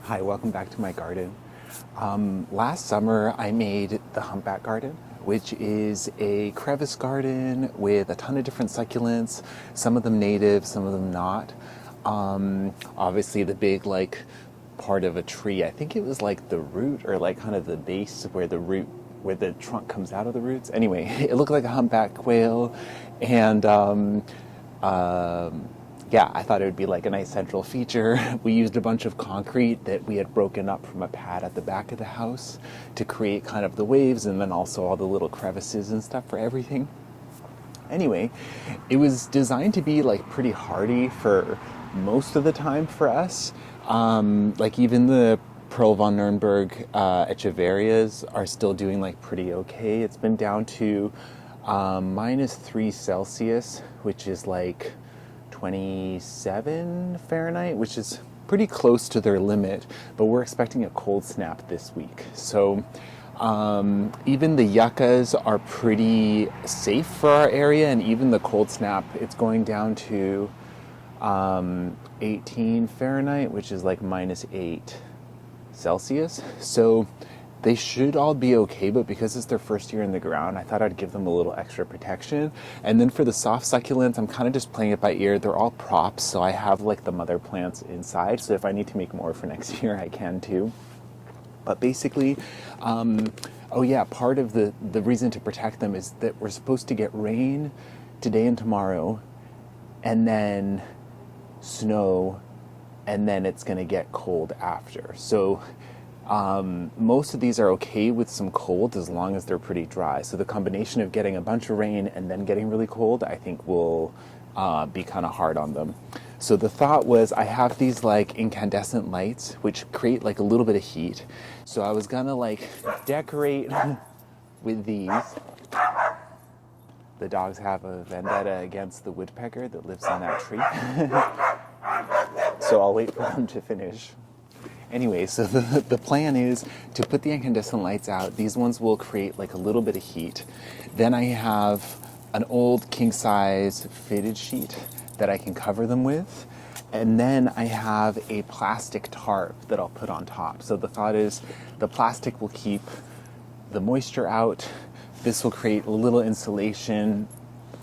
Hi, welcome back to my garden. Last summer I made the humpback garden, which is a crevice garden with a ton of different succulents, some of them native, some of them not. Obviously the big part of a tree, I think it was like the root or like kind of the base where the trunk comes out of the roots. Anyway, it looked like a humpback quail, and yeah, I thought it would be like a nice central feature. We used a bunch of concrete that we had broken up from a pad at the back of the house to create kind of the waves and then also all the little crevices and stuff for everything. Anyway, it was designed to be like pretty hardy for most of the time for us. Like even the Pearl von Nürnberg echeverias are still doing like pretty okay. It's been down to -3 Celsius, which is like 27 Fahrenheit, which is pretty close to their limit, but we're expecting a cold snap this week. So even the yuccas are pretty safe for our area, and even the cold snap, it's going down to 18 Fahrenheit, which is like -8 Celsius. So they should all be okay, but because it's their first year in the ground, I thought I'd give them a little extra protection. And then for the soft succulents, I'm kind of just playing it by ear. They're all props, so I have like the mother plants inside, so if I need to make more for next year, I can too. But basically, oh yeah, part of the reason to protect them is that we're supposed to get rain today and tomorrow, and then snow, and then it's going to get cold after. So most of these are okay with some cold as long as they're pretty dry. So the combination of getting a bunch of rain and then getting really cold, I think will be kind of hard on them. So the thought was I have these like incandescent lights which create like a little bit of heat. So I was gonna like decorate with these. The dogs have a vendetta against the woodpecker that lives in that tree. So I'll wait for them to finish. Anyway, so the plan is to put the incandescent lights out. These ones will create like a little bit of heat. Then I have an old king-size fitted sheet that I can cover them with. And then I have a plastic tarp that I'll put on top. So the thought is the plastic will keep the moisture out. This will create a little insulation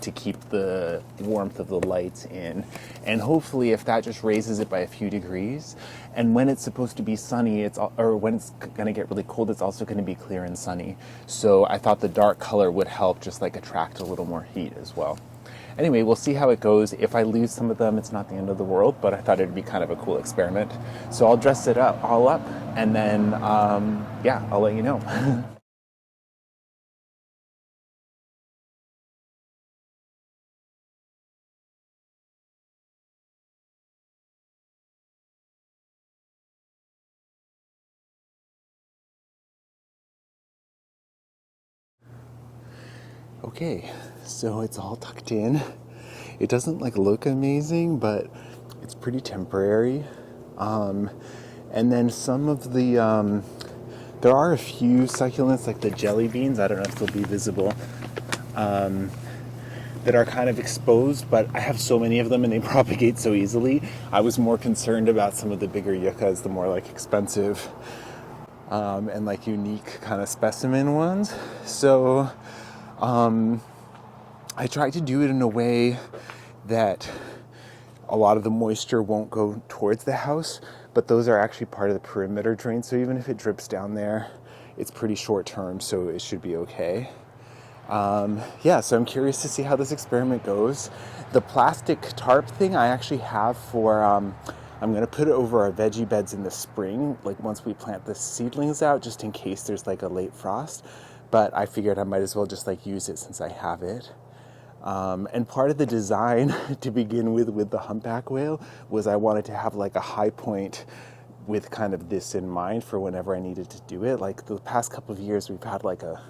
to keep the warmth of the lights in, and hopefully if that just raises it by a few degrees, and when it's supposed to be sunny, or when it's going to get really cold, it's also going to be clear and sunny. So I thought the dark color would help just like attract a little more heat as well. Anyway, we'll see how it goes. If I lose some of them, it's not the end of the world, but I thought it'd be kind of a cool experiment. So I'll dress it all up, and then yeah, I'll let you know. Okay, so it's all tucked in. It doesn't like look amazing, but it's pretty temporary. And then some of the, there are a few succulents like the jelly beans, I don't know if they'll be visible, that are kind of exposed, but I have so many of them and they propagate so easily. I was more concerned about some of the bigger yuccas, the more like expensive and like unique kind of specimen ones. So I tried to do it in a way that a lot of the moisture won't go towards the house, but those are actually part of the perimeter drain. So even if it drips down there, it's pretty short term, so it should be okay. Yeah, so I'm curious to see how this experiment goes. The plastic tarp thing I actually have for, I'm going to put it over our veggie beds in the spring, like once we plant the seedlings out, just in case there's like a late frost. But I figured I might as well just like use it since I have it. And part of the design to begin with the humpback whale was I wanted to have like a high point with kind of this in mind for whenever I needed to do it. Like the past couple of years we've had like a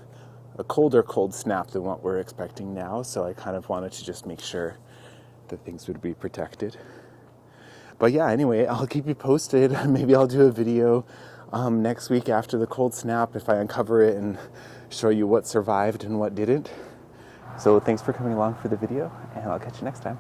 colder cold snap than what we're expecting now, so I kind of wanted to just make sure that things would be protected. But yeah, anyway, I'll keep you posted. Maybe I'll do a video next week after the cold snap if I uncover it and show you what survived and what didn't. So thanks for coming along for the video, and I'll catch you next time.